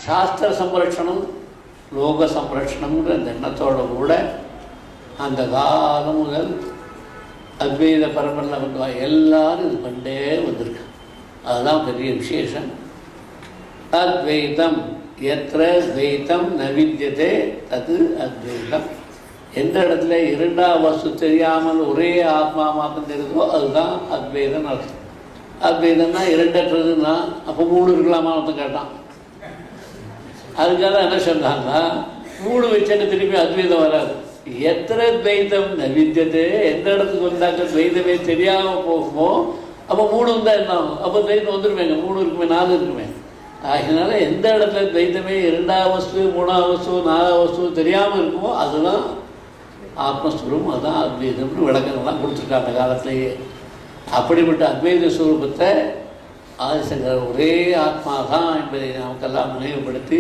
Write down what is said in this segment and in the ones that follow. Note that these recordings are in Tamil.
சாஸ்திர சம்ரட்சணம் லோக சம்ரட்சணம்ங்கிற அந்த எண்ணத்தோடு கூட அந்த காலம் முதல் அத்வைத பரம்பரில் வந்து எல்லாரும் இது பண்ணிட்டே வந்திருக்கு. அதுதான் பெரிய விசேஷம். அத்வைதம் எத்திர துவைத்தம் ந வித்யதே தது அத்வைதம். எந்த இடத்துல இரண்டாம் வஸ்து தெரியாமல் ஒரே ஆத்மா மாத்திரம் தெரியுதோ அதுதான் அத்வைதம் அர்த்தம். அத்வைதம்னா இரண்டற்றதுன்னா அப்போ 3 இருக்கலாமான்னு கேட்டான். அதுக்காக என்ன சொன்னாங்கன்னா 3 வச்சுட்டு திருப்பி அத்வைதம் வராது. எத்தனை துவைத்தம் ந வித்யதே, எந்த இடத்துக்கு வந்தாக்க துவைதமே தெரியாமல் போகுமோ அப்போ 3 வந்தால் என்ன ஆகும்? அப்போ துவைத்தம் வந்துருமேங்க, 3 இருக்குமே 4 இருக்குமே. அதனால எந்த இடத்துல துவைத்தமே 2ஆம் வஸ்து 3ஆம் வஸ்து 4ஆம் வஸ்து தெரியாமல் இருக்குமோ அதுதான் ஆத்மஸ்வரூபம், அதுதான் அத்வைதம்னு விளக்கங்கள்லாம் கொடுத்துருக்காங்க அந்த காலத்திலேயே. அப்படிப்பட்ட அத்வைத ஸ்வரூபத்தை ஆதிசங்கர் ஒரே ஆத்மா தான் என்பதை நமக்கெல்லாம் நினைவுபடுத்தி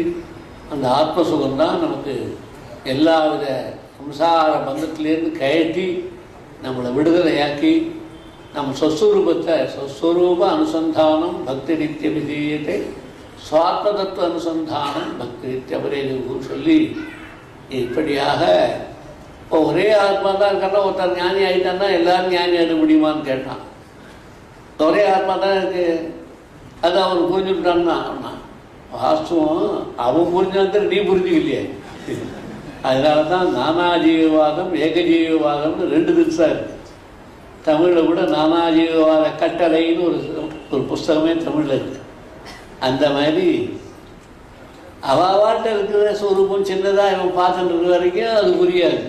அந்த ஆத்மசுகம்தான் நமக்கு எல்லாவித சம்சார பந்தத்திலேருந்து கயற்றி நம்மளை விடுதலையாக்கி நம்ம சொஸ்வரூபத்தை சொஸ்வரூப அனுசந்தானம் பக்தி நித்திய விதீயத்தை சுவாத்ம தத்துவ அனுசந்தானம் பக்தி நித்திய அபரேதுன்னு சொல்லி இப்படியாக இப்போ ஒரே ஆத்மா தான் இருக்கான்னா ஒருத்தர் ஞானி ஆகிட்டான்னா எல்லாரும் ஞானி ஆகிட முடியுமான்னு கேட்டான். ஒரே ஆத்மா தான் இருக்கு, அது அவன் புரிஞ்சுக்கிட்டான்னா வாஸ்துவம் அவன் புரிஞ்சாந்த நீ புரிஞ்சுக்கலையே. அதனால தான் நானாஜீவவாதம் ஏகஜீவவாதம்னு 2 திசா இருக்கு. தமிழில் கூட நானாஜீவவாத கட்டளைன்னு ஒரு புஸ்தகமே தமிழில் இருக்கு. அந்த மாதிரி அவாட்ட இருக்கிற ஸ்வரூபம் சின்னதாக இவன் பார்த்துட்டு இருக்கிற வரைக்கும் அது புரியாது.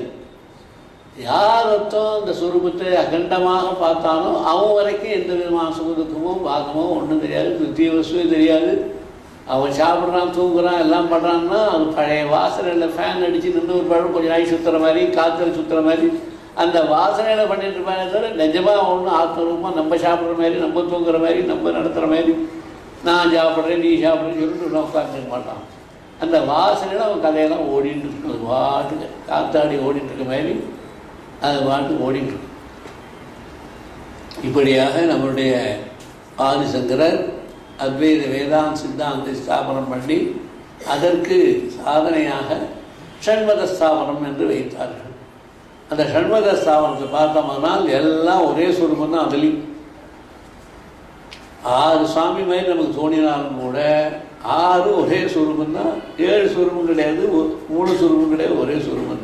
யார் அர்த்தம் இந்த ஸ்வரூபத்தை அகண்டமாக பார்த்தாலும் அவன் வரைக்கும் எந்த விதமான சுகதுக்கமோ பாகமோ ஒன்றும் தெரியாது, நித்திய வசுவே தெரியாது. அவன் சாப்பிட்றான் தூங்குறான் எல்லாம் பண்ணுறான்னா அது பழைய வாசனையில் ஃபேன் அடித்து நின்று ஒரு பழம் கொஞ்சம் நாய் சுற்றுற மாதிரி காற்றுல சுற்றுற மாதிரி அந்த வாசனையில் பண்ணிட்டு இருப்பானே தவிர நிஜமாக ஒன்றும் ஆத்மரூபமாக நம்ம சாப்பிட்ற மாதிரி நம்ம தூங்குற மாதிரி நம்ம நடத்துகிற மாதிரி நான் சாப்பிட்றேன் நீ சாப்பிட்றேன்னு சொல்லிட்டு உட்காந்துக்க மாட்டான். அந்த வாசனையில் அவன் கதையெல்லாம் ஓடிட்டு இருக்கும். அது பாட்டுக்கு காத்தாடி ஓடிட்டு இருக்க மாதிரி அது பாட்டுக்கு ஓடிட்டு இருக்கும். இப்படியாக நம்மளுடைய ஆதிசங்கரர் அத்வைத வேதாந்த சித்தாந்த ஸ்தாபனம் பண்ணி அதற்கு சாதனையாக ஷண்மத ஸ்தாபனம் என்று வைத்தார்கள். அந்த ஷண்மத ஸ்தாபனத்தை பார்த்தோம்னால் எல்லாம் ஒரே சுரூபம் தான். அதுலேயும் 6 சுவாமி மாதிரி நமக்கு தோணினாலும் கூட 6 ஒரே சுரூபம் தான். 7 சுரூபம் கிடையாது, 3 சுரூபம் கிடையாது, ஒரே சுரூபம்